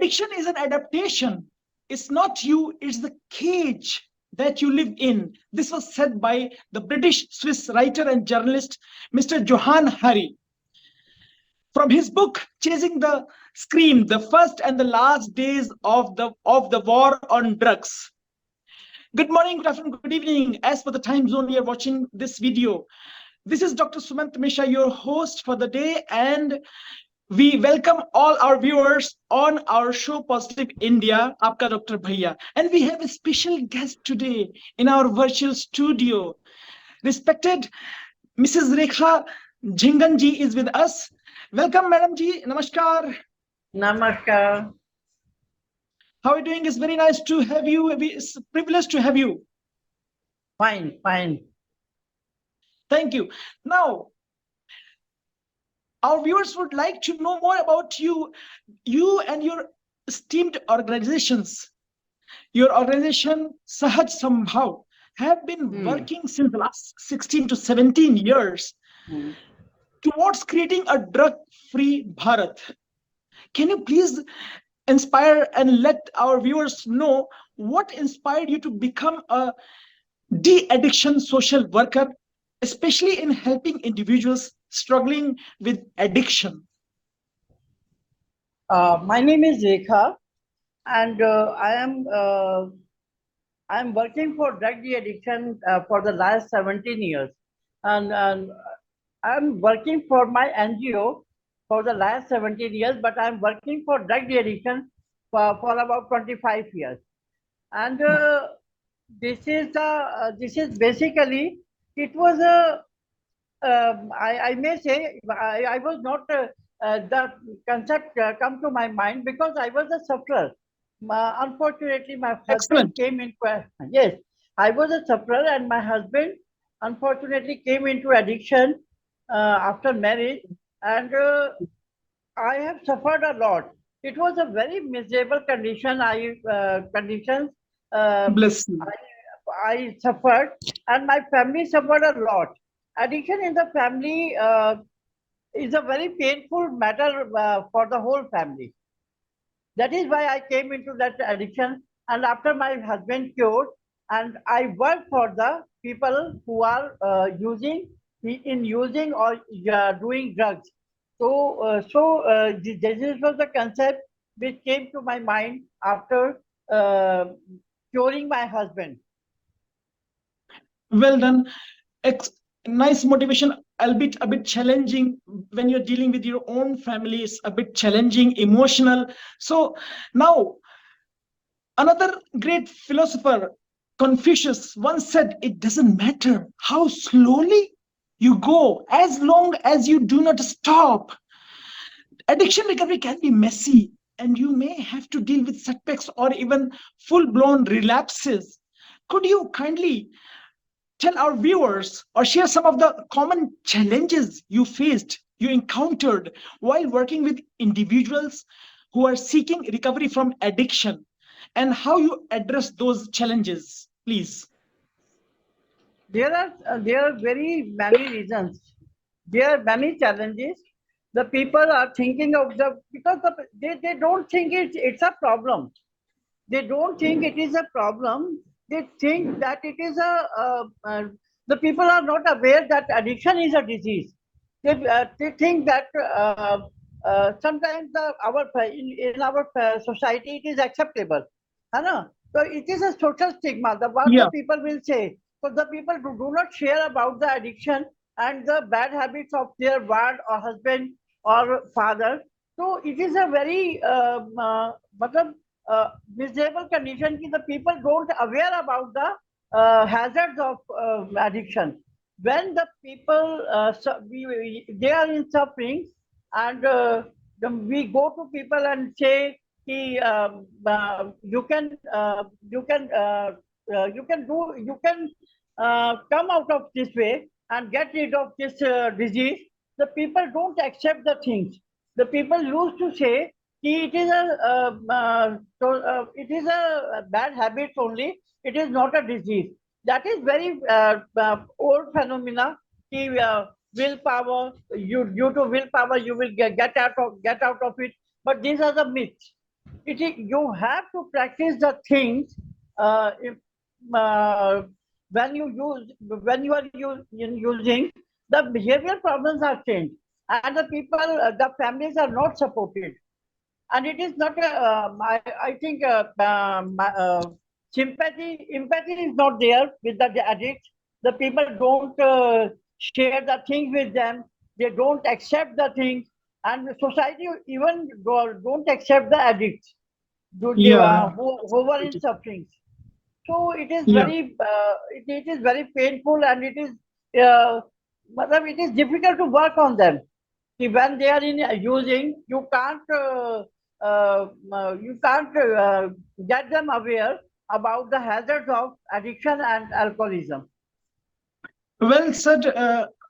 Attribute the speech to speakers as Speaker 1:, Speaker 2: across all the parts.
Speaker 1: addiction is an adaptation. It's not you, it's the cage that you live in. This was said by the British Swiss writer and journalist Mr. Johann Hari. From his book Chasing the Scream, the first and the last days of the war on drugs. Good morning, good afternoon, good evening. As per the time zone you are watching this video, this is Dr. Sumant Mishra, your host for the day, and we welcome all our viewers on our show Positive India, Aapka Dr. Bhaiya. And we have a special guest today in our virtual studio. Respected Mrs Rekha Jhingan Ji is with us. Welcome, Madam Ji. Namaskar.
Speaker 2: Namaskar.
Speaker 1: How are you doing? It's very nice to have you. It's a privilege to have you.
Speaker 2: Fine, fine.
Speaker 1: Thank you. Now, our viewers would like to know more about you and your esteemed organizations. Your organization, Sahaj Sambhav, have been working since the last 16 to 17 years towards creating a drug-free Bharat. Can you please inspire and let our viewers know what inspired you to become a de-addiction social worker, especially in helping individuals struggling with addiction?
Speaker 2: My name is Rikha, and I am working for drug de-addiction for the last 17 years, and I'm working for my NGO for the last 17 years, but I'm working for drug de-addiction for about 25 years. And this is basically, it was I may say, I was not, the concept come to my mind because I was a sufferer. Unfortunately, my husband came into, yes, I was a sufferer, and my husband unfortunately came into addiction after marriage, and I have suffered a lot. It was a very miserable condition. I suffered, and my family suffered a lot. Addiction in the family is a very painful matter for the whole family. That is why I came into that addiction. And after my husband cured, and I work for the people who are using or doing drugs. So, this was the concept which came to my mind after curing my husband.
Speaker 1: Well done. Nice motivation, albeit a bit challenging when you're dealing with your own family. It's a bit challenging, emotional. So now, another great philosopher, Confucius, once said, it doesn't matter how slowly you go, as long as you do not stop. Addiction recovery can be messy, and you may have to deal with setbacks or even full-blown relapses. Could you kindly tell our viewers or share some of the common challenges you faced, you encountered while working with individuals who are seeking recovery from addiction, and how you address those challenges, please?
Speaker 2: There are very many reasons. There are many challenges. The people are thinking of because they don't think it's a problem. They don't think it is a problem. They think that it is the people are not aware that addiction is a disease. They think that sometimes in our society it is acceptable. So it is a social stigma. The people will say. So the people do not share about the addiction and the bad habits of their wife or husband or father. So it is a very miserable condition. The people don't aware about the hazards of addiction. When the people they are in suffering, and we go to people and say, you can come out of this way and get rid of this disease. The people don't accept the things. The people used to say it is a bad habit only. It is not a disease. That is very old phenomena. Willpower, due to willpower, you will get out of it. But these are the myths. You have to practice the things when you are using, the behavioral problems are changed, and the people, the families are not supported, and it is not I think empathy is not there with the addicts. The people don't share the things with them. They don't accept the things, and society even don't accept the addicts
Speaker 1: Yeah,
Speaker 2: who are in suffering. So
Speaker 1: yeah.
Speaker 2: it is very painful, and it is it is difficult to work on them. See, when they are in using, you can't get them aware about the hazards of addiction and alcoholism.
Speaker 1: Well said,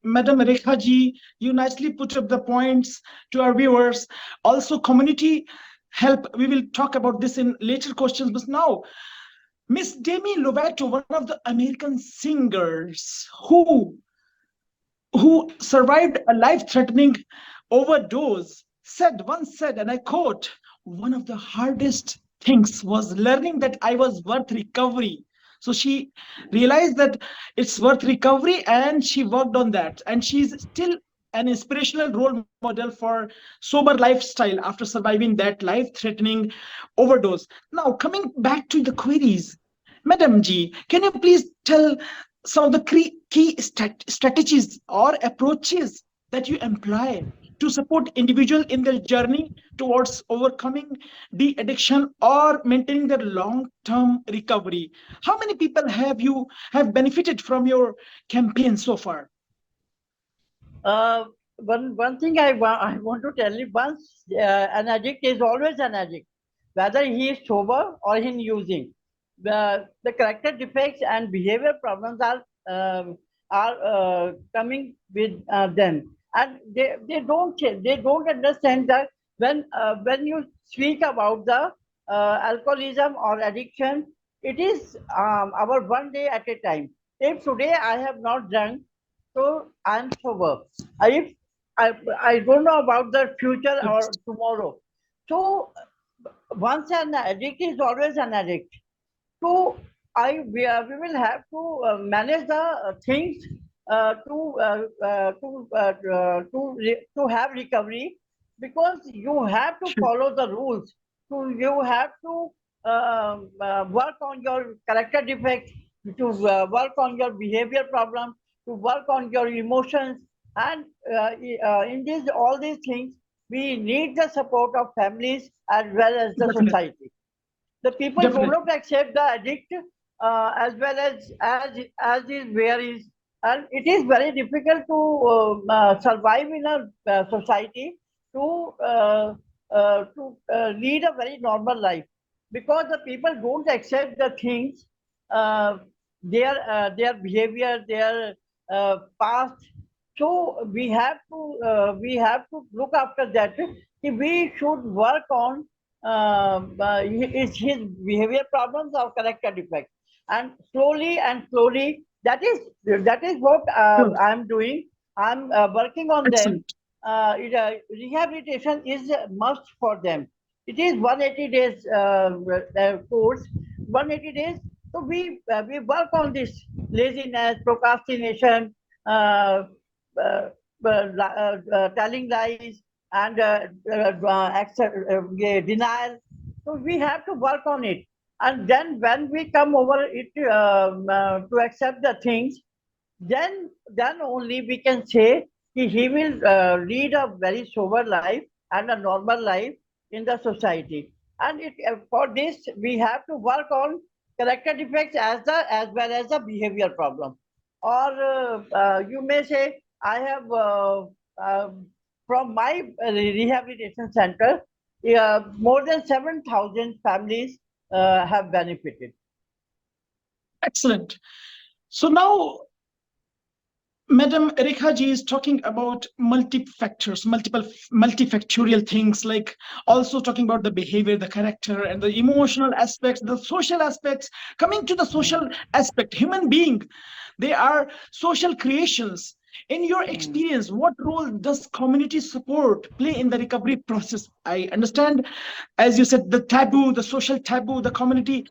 Speaker 1: Madam Rekha Ji. You nicely put up the points to our viewers. Also, community help. We will talk about this in later questions. But now, Miss Demi Lovato, one of the American singers who survived a life-threatening overdose, once said, and I quote, "One of the hardest things was learning that I was worth recovery." So she realized that it's worth recovery, and she worked on that. And she's still an inspirational role model for sober lifestyle after surviving that life-threatening overdose. Now, coming back to the queries, Madam G, can you please tell some of the key strategies or approaches that you employ to support individual in their journey towards overcoming the addiction or maintaining their long-term recovery? How many people have benefited from your campaign so far?
Speaker 2: Uh, one thing I want to tell you: once an addict is always an addict, whether he is sober or in using. The character defects and behavior problems are coming with them, and they don't understand that when you speak about the alcoholism or addiction, it is our one day at a time. If today I have not drunk, so I'm sober. If I don't know about the future
Speaker 1: Yes,
Speaker 2: or tomorrow. So once an addict is always an addict. So we will have to manage the things to have recovery, because you have to
Speaker 1: sure.
Speaker 2: follow the rules. So you have to work on your character defects, to work on your behavior problem, to work on your emotions, and in these all these things we need the support of families as well as the
Speaker 1: Definitely,
Speaker 2: society. The people do
Speaker 1: definitely.
Speaker 2: not accept the addict as well as is where is, and it is very difficult to survive in a society to lead a very normal life, because the people don't accept the things, uh, their behavior, their past. So we have to look after that. We should work on his behavior problems or character defects, and slowly that is what
Speaker 1: Sure.
Speaker 2: I'm doing. I'm working on them.
Speaker 1: Excellent.
Speaker 2: Rehabilitation is a must for them. It is 180 days course, 180 days. So we work on this laziness, procrastination, uh, uh, telling lies, and denial. So we have to work on it. And then when we come over it to accept the things, then only we can say he will lead a very sober life and a normal life in the society. And for this we have to work on character defects as well as the behavior problem. Or you may say, I have from my rehabilitation center, more than 7,000 families have benefited.
Speaker 1: Excellent. So now Madam Rekha ji is talking about multi-factors, multifactorial things, like also talking about the behavior, the character, and the emotional aspects, the social aspects. Coming to the social aspect, human being, they are social creations. In your experience, what role does community support play in the recovery process? I understand, as you said, the taboo, the social taboo, the community,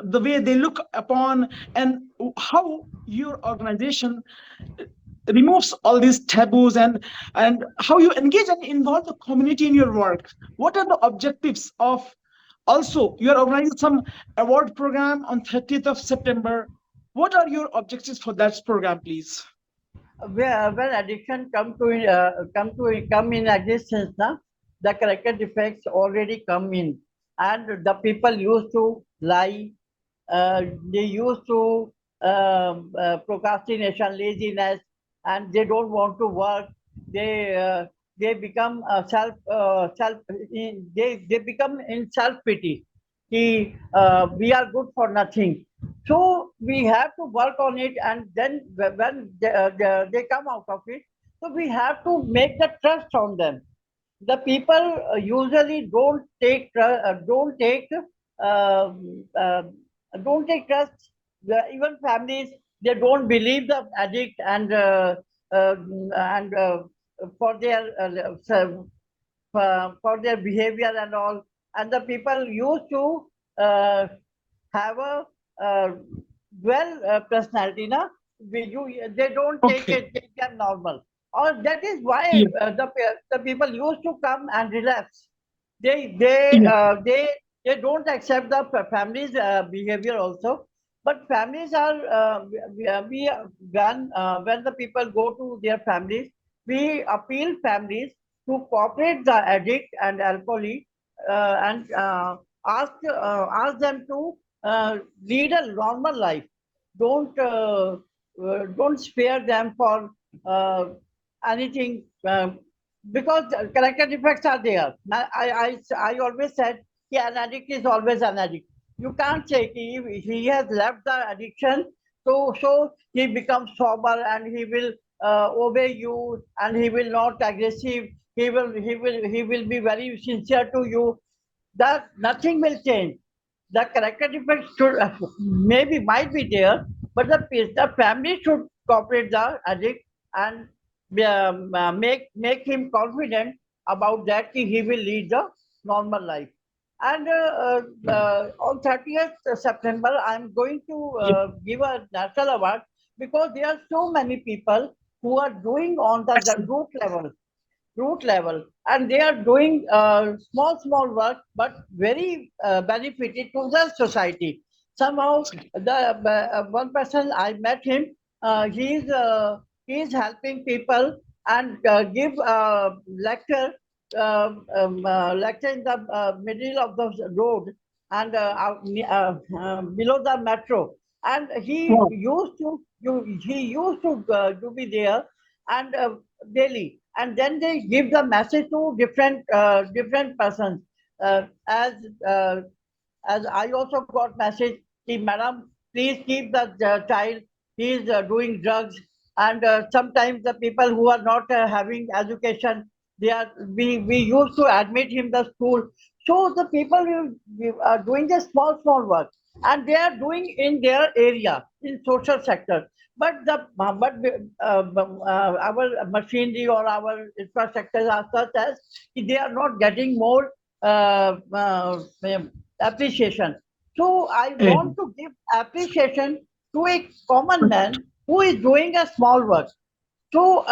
Speaker 1: the way they look upon, and how your organization removes all these taboos, and how you engage and involve the community in your work. What are the objectives of, also you are organizing some award program on 30th of September. What are your objectives for that program, please?
Speaker 2: When addiction come in existence, now the character defects already come in, and the people used to lie, they used to procrastination, laziness, and they don't want to work. They become they become in self pity. We are good for nothing. So we have to work on it, and then when they come out of it, so we have to make the trust on them. The people usually don't take trust. Even families, they don't believe the addict, and for their for their behavior and all. And the people used to have a well personality, na? They don't
Speaker 1: Okay.
Speaker 2: take them normal. Or that is why
Speaker 1: Yeah.
Speaker 2: the people used to come and relapse. They
Speaker 1: Yeah.
Speaker 2: they don't accept the family's behavior also. But families are when the people go to their families, we appeal families to cooperate the addict and alcoholic, and ask them to lead a normal life. Don't spare them for uh, anything, because character defects are there. I always said, yeah, an addict is always an addict. You can't say he has left the addiction, so he becomes sober and he will obey you, and he will not aggressive. He will be very sincere to you. That nothing will change. The character defects should maybe might be there, but the family should cooperate the addict, and make him confident about that he will lead the normal life. And on 30th September, I'm going to
Speaker 1: Yeah.
Speaker 2: give a national award, because there are so many people who are doing on the
Speaker 1: Excellent.
Speaker 2: root level, and they are doing small work, but very benefited to the society. Somehow, the one person I met him, he's helping people, and give lecture in the middle of the road, and below the metro. And
Speaker 1: Wow.
Speaker 2: he used to be there, and daily, and then they give the message to different persons, as uh, as I also got message, madam, please keep the child, he is doing drugs. And sometimes the people who are not having education, we used to admit him the school. So the people we are doing the small work, and they are doing in their area, in social sector. But our machinery or our infrastructure are such as they are not getting more appreciation. So I
Speaker 1: Eh,
Speaker 2: want to give appreciation to a common man who is doing a small work. So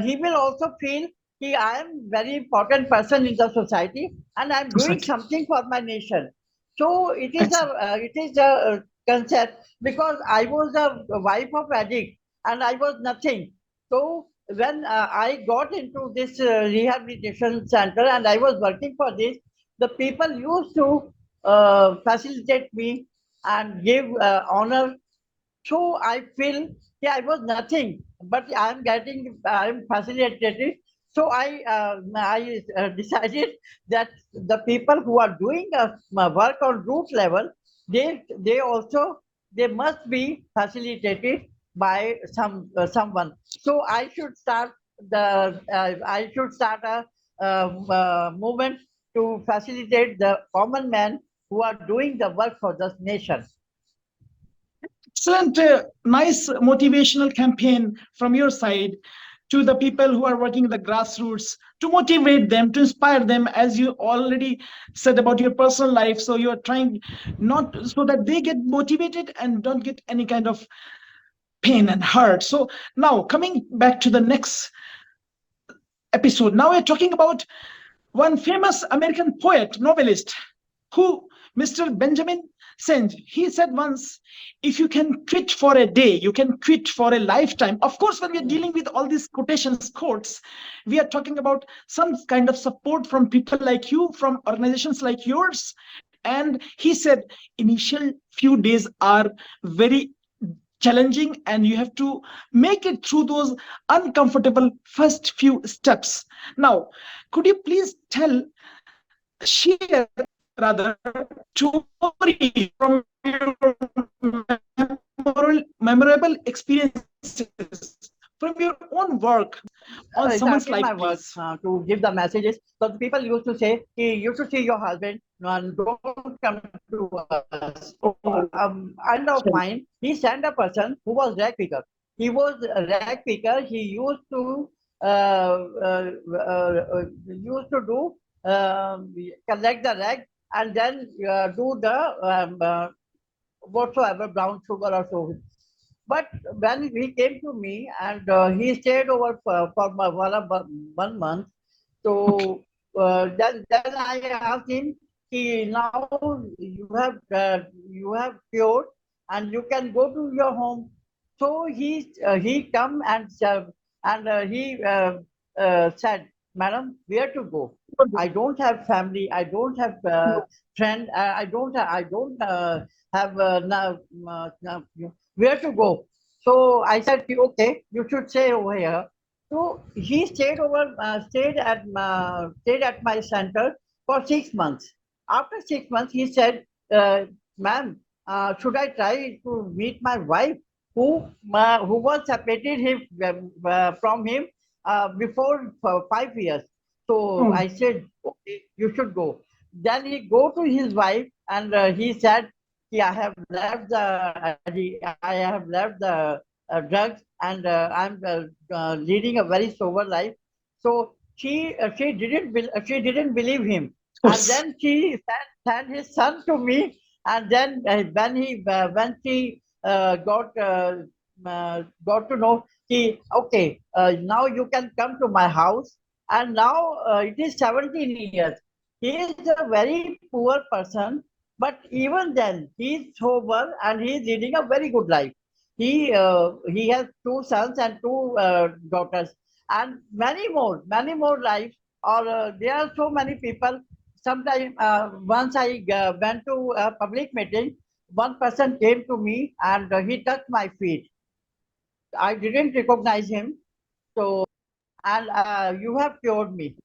Speaker 2: he will also feel that I am very important person in the society, and I am doing
Speaker 1: Society.
Speaker 2: something for my nation. So
Speaker 1: Excellent.
Speaker 2: it is a concept, because I was a wife of addict and I was nothing. So when I got into this rehabilitation center and I was working for this, the people used to facilitate me and give honor. So I feel, yeah, I was nothing, but I'm facilitated. So I decided that the people who are doing work on root level, they also, they must be facilitated by someone. So I should start a movement to facilitate the common man who are doing the work for this nation.
Speaker 1: Excellent, nice motivational campaign from your side to the people who are working in the grassroots, to motivate them, to inspire them, as you already said about your personal life. So you are trying not so that they get motivated and don't get any kind of pain and hurt. So now coming back to the next episode, now we're talking about one famous American poet, novelist, who, Mr. Benjamin Senge, he said once, if you can quit for a day, you can quit for a lifetime. Of course, when we are dealing with all these quotations, quotes, we are talking about some kind of support from people like you, from organizations like yours. And he said, initial few days are very challenging, and you have to make it through those uncomfortable first few steps. Now, could you please share rather story from your memorable experiences from your own work on someone's
Speaker 2: Exactly
Speaker 1: life,
Speaker 2: my work
Speaker 1: please?
Speaker 2: to give the messages. So the people used to say, "Hey, you should see your husband and don't come to us." So friend of mine, he sent a person who was rag picker. He was a rag picker. He used to do collect the rag and then do the whatsoever brown sugar or so. But when he came to me and he stayed over for 1 month, so then I asked him, now you have cured and you can go to your home. So he come and he said, "Madam, where to go? I don't have family. I don't have friend. I don't have where to go." So I said, "Okay, you should stay over here." So he stayed at my center for 6 months. After 6 months, he said, "Ma'am, should I try to meet my wife, who was separated from him before 5 years?" So I said, "Okay, you should go." Then he go to his wife and he said, "Yeah, I have left the drugs and I'm leading a very sober life." So she didn't believe him, and
Speaker 1: Yes.
Speaker 2: then she sent his son to me, and then when she got to know, okay, now you can come to my house, and now it is 17 years. He is a very poor person, but even then, he's sober and he's leading a very good life. He has two sons and two daughters, and many more lives. Or there are so many people. Sometimes, once I went to a public meeting, one person came to me and he touched my feet. I didn't recognize him. So, and you have cured me.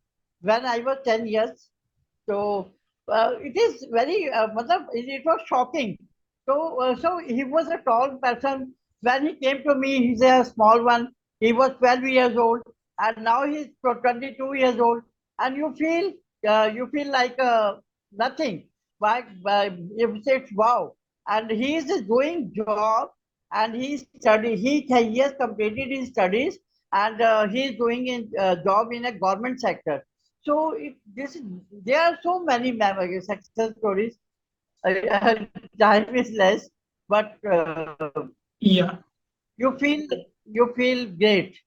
Speaker 2: When I was 10 years, so it is very, it was shocking. So he was a tall person. When he came to me, he's a small one. He was 12 years old, and now he's 22 years old. And you feel like nothing. But you say, wow. And he is doing job, and he has completed his studies, and he is doing a job in a government sector. So there are so many success stories. Time is less, but
Speaker 1: Yeah.
Speaker 2: you feel you feel great.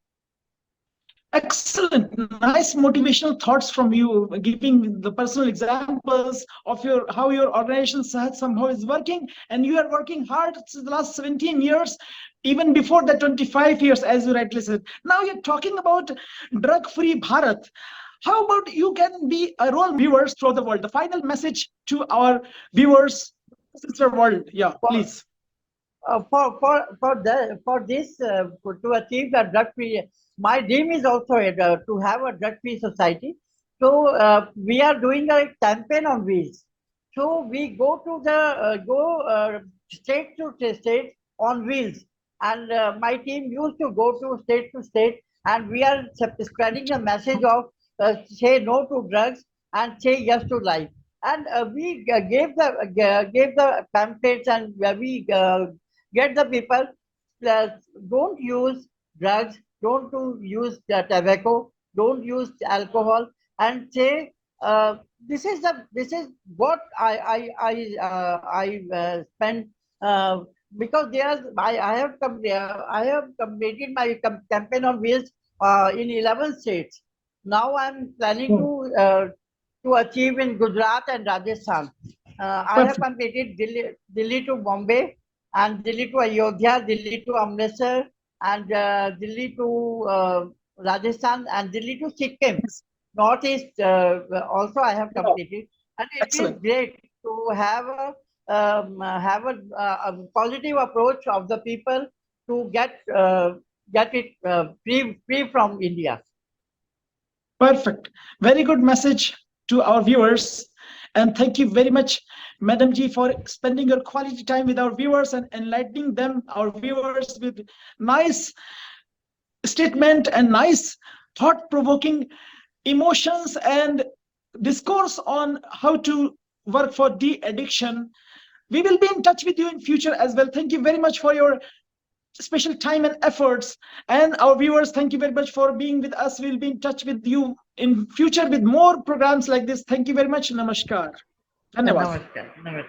Speaker 1: Excellent, nice motivational thoughts from you, giving the personal examples of your how your organization Sahaj Sambhav is working, and you are working hard since the last 17 years, even before the 25 years, as you rightly said. Now you're talking about drug-free Bharat. How about you can be a role viewers throughout the world? The final message to our viewers, sister world. Yeah,
Speaker 2: For
Speaker 1: please.
Speaker 2: for this to achieve the drug free, my dream is also to have a drug free society. So we are doing a campaign on wheels. So we go state to state on wheels, and my team used to go to state, and we are spreading the message of say no to drugs and say yes to life. And we gave the pamphlets, and we get the people, don't use drugs, don't to use tobacco, don't use alcohol, and say this is what I spend because I have completed my campaign on wheels in 11 states. Now I'm planning to achieve in Gujarat and Rajasthan. I have
Speaker 1: Perfect.
Speaker 2: completed Delhi to Bombay, and Delhi to Ayodhya, Delhi to Amritsar, and Delhi to Rajasthan, and Delhi to Sikkim. Northeast also I have completed, and it is
Speaker 1: Excellent.
Speaker 2: great to have a positive approach of the people to get it free from India.
Speaker 1: Perfect. Very good message to our viewers. And thank you very much, Madam Ji, for spending your quality time with our viewers and enlightening them, our viewers, with nice statement and nice thought-provoking emotions and discourse on how to work for de-addiction. We will be in touch with you in future as well. Thank you very much for your special time and efforts. And our viewers, thank you very much for being with us. We'll be in touch with you in future with more programs like this. Thank you very much. Namaskar. Dhanyawad.
Speaker 2: Namaskar. Namaskar.